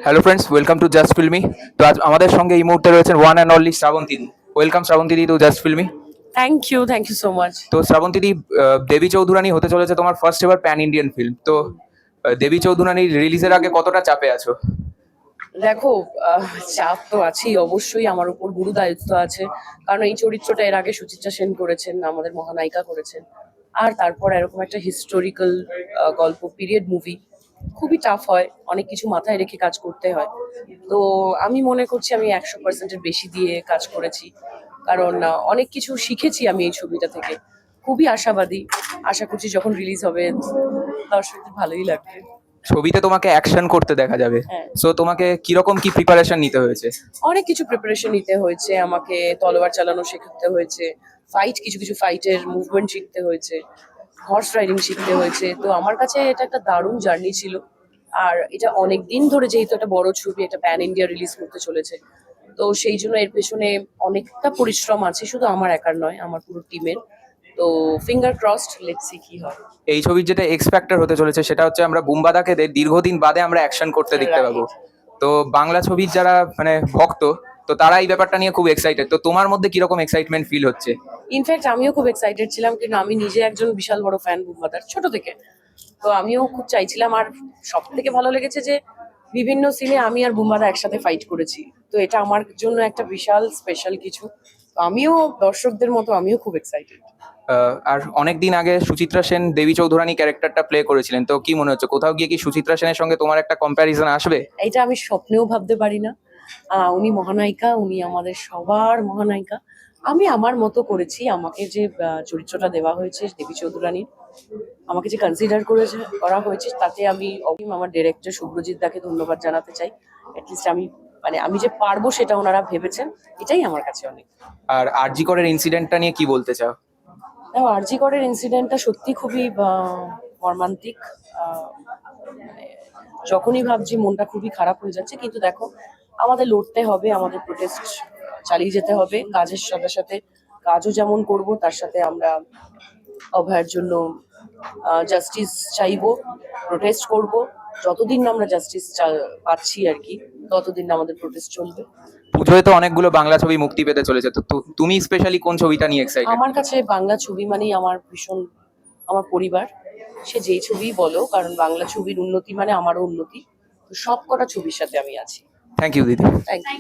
Hello friends, welcome to just filmy. তো আজ আমাদের সঙ্গে এই মুহূর্তে রয়েছেন one and only Srabanti di. Welcome Srabanti di to just filmy. Thank you so much. তো শ্রাবন্তী দি, দেবী চৌধুরানী হতে চলেছে তোমার first ever pan Indian film. তো দেবী চৌধুরানী রিলিজের আগে কতটা চাপে আছো? দেখো, চাপ তো আছেই, অবশ্যই আমার উপর গুরু দায়িত্ব আছে। কারণ এই চরিত্রটা এর আগে সুচিত্রা সেন করেছেন, আমাদের মহানায়িকা করেছেন। আর তারপর এরকম একটা হিস্টোরিক্যাল গল্প, পিরিয়ড মুভি, খুবই টাফ হয়, অনেক কিছু মাথায় রেখে কাজ করতে হয়। তো আমি মনে করছি আমি 100%-এর বেশি দিয়ে কাজ করেছি। কারণ অনেক কিছু শিখেছি আমি এই ছবিটা থেকে। খুবই আশাবাদী, আশা করছি যখন রিলিজ হবে দর্শকদের ভালোই লাগবে। ছবিতে তোমাকে অ্যাকশন করতে দেখা যাবে। হ্যাঁ, সো তোমাকে কিরকম কি প্রিপারেশন নিতে হয়েছে? অনেক কিছু প্রিপারেশন নিতে হয়েছে আমাকে, তলোয়ার চালানো শেখাতে হয়েছে, কিছু কিছু ফাইটের মুভমেন্ট শিখতে হয়েছে, হর্স রাইডিং শিখতে হয়েছে। তো আমার কাছে এটা একটা দারুণ জার্নি ছিল। আর এটা অনেক দিন ধরে, যেহেতু একটা বড় ছবি, একটা প্যান ইন্ডিয়া রিলিজ করতে চলেছে, তো সেই জন্য এর পেছনে অনেকটা পরিশ্রম আছে, শুধু আমার একার নয়, আমার পুরো টিমের। তো ফিঙ্গার ক্রসড, লেটস সি কি হয়। এই ছবির যেটা এক্স ফ্যাক্টর হতে চলেছে সেটা হচ্ছে আমরা বুম্বাদাকে দীর্ঘদিন বাদে আমরা অ্যাকশন করতে দেখতে পাবো। তো বাংলা ছবির যারা মানে ভক্ত, তো তারা এই ব্যাপারটা নিয়ে খুব এক্সাইটেড। তো তোমার মধ্যে কিরকম এক্সাইটমেন্ট ফিল হচ্ছে? ইনফ্যাক্ট আমিও খুব এক্সাইটেড ছিলাম, কিন্তু আমি নিজে একজন বিশাল বড় ফ্যান বুম্বাদার, ছোট থেকে। তো আমিও খুব চাইছিলাম। আর সব থেকে ভালো লেগেছে যে বিভিন্ন সিনে আমি আর বুম্বাদা একসাথে ফাইট করেছি। তো এটা আমার জন্য একটা বিশাল স্পেশাল কিছু। তো আমিও দর্শকদের মতো আমিও খুব এক্সাইটেড। আর অনেক দিন আগে সুচিত্রা সেন দেবী চৌধুরানী ক্যারেক্টারটা প্লে করেছিলেন। তো কি মনে হচ্ছে, কোথাও গিয়ে কি সুচিত্রা সেনের সঙ্গে তোমার একটা কম্প্যারিজন আসবে? এটা আমি স্বপ্নেও ভাবতে পারি না। উনি মহানায়িকা, উনি আমাদের সবার মহানায়িকা। আমি আমার মতো করেছি। আমাকে যে চরিত্রটা দেওয়া হয়েছে দেবী চৌধুরানীর, আমাকে যে করা হয়েছে, তাতে আমি আমার ডিরেক্টর শুভ্রজিৎ দাকে ধন্যবাদ জানাতে চাই। অ্যাটলিস্ট আমি যে পারবো সেটা ওনারা ভেবেছেন, এটাই আমার কাছে অনেক। আর আরজি করের ইনসিডেন্টটা নিয়ে কি বলতে চাও? দেখো, আরজি করের ইনসিডেন্টটা সত্যি খুবই মর্মান্তিক। মানে যখনই ভাবছি মনটা খুবই খারাপ হয়ে যাচ্ছে, কিন্তু দেখো, আমাদের লড়তে হবে, আমাদের প্রোটেস্ট চালিয়ে যেতে হবে। কাজের সাথে সাথে কাজও যেমন করব, তার সাথে আমরা অভয়ের জন্য জাস্টিস চাইবো, প্রোটেস্ট করব। যতদিন না আমরা জাস্টিস পাচ্ছি আর কি, ততদিন না আমাদের প্রোটেস্ট চলবে। পুজোয় তো অনেকগুলো বাংলা ছবি মুক্তি পেতে চলেছে। তো তুমি স্পেশালি কোন ছবিটা নিয়ে এক্সাইটেড? আমার কাছে বাংলা ছবি মানেই আমার ভীষণ, আমার পরিবার। সে যেই ছবিই বলো, কারণ বাংলা ছবির উন্নতি মানে আমারও উন্নতি। তো সব কটা ছবির সাথে আমি আছি। থ্যাংক ইউ দিদি। Thank you.